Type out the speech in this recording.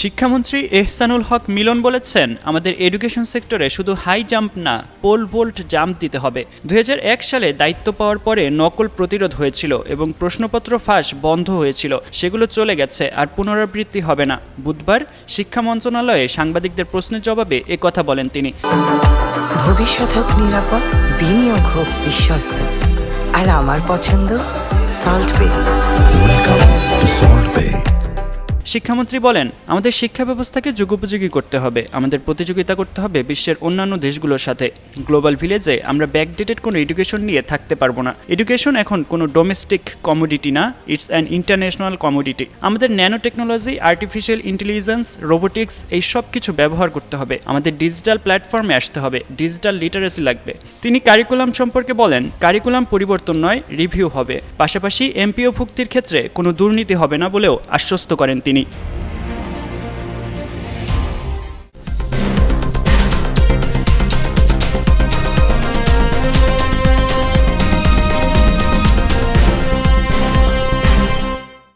শিক্ষামন্ত্রী এহসানুল হক মিলন বলেছেন, আমাদের এডুকেশন সেক্টরে শুধু হাই জাম্প না, পোল ভোল্ট জাম্প দিতে হবে। 2001 সালে দায়িত্ব পাওয়ার পরে নকল প্রতিরোধ হয়েছিল এবং প্রশ্নপত্র ফাঁস বন্ধ হয়েছিল, সেগুলো চলে গেছে, আর পুনরাবৃত্তি হবে না। বুধবার শিক্ষা মন্ত্রণালয়ে সাংবাদিকদের প্রশ্নের জবাবে একথা বলেন তিনি। ভবিষ্যৎ হোক নিরাপদ, বিনিয়োগ হোক বিশ্বস্ত, আর আমার পছন্দ সল্ট বে। শিক্ষামন্ত্রী বলেন, আমাদের শিক্ষা ব্যবস্থাকে যুগোপযোগী করতে হবে, আমাদের প্রতিযোগিতা করতে হবে বিশ্বের অন্যান্য দেশগুলোর সাথে। গ্লোবাল ভিলেজে আমরা ব্যাকডেটেড কোনো এডুকেশন নিয়ে থাকতে পারবো না। এডুকেশন এখন কোনো ডোমেস্টিক কমোডিটি না, ইটস অ্যান ইন্টারন্যাশনাল কমোডিটি। আমাদের nano technology, artificial intelligence, robotics এই সব কিছু ব্যবহার করতে হবে। আমাদের ডিজিটাল প্ল্যাটফর্মে আসতে হবে, ডিজিটাল লিটারেসি লাগবে। তিনি কারিকুলাম সম্পর্কে বলেন, কারিকুলাম পরিবর্তন নয়, রিভিউ হবে। পাশাপাশি এমপিও ভুক্তির ক্ষেত্রে কোনো দুর্নীতি হবে না বলেও আশ্বস্ত করেন তিনি।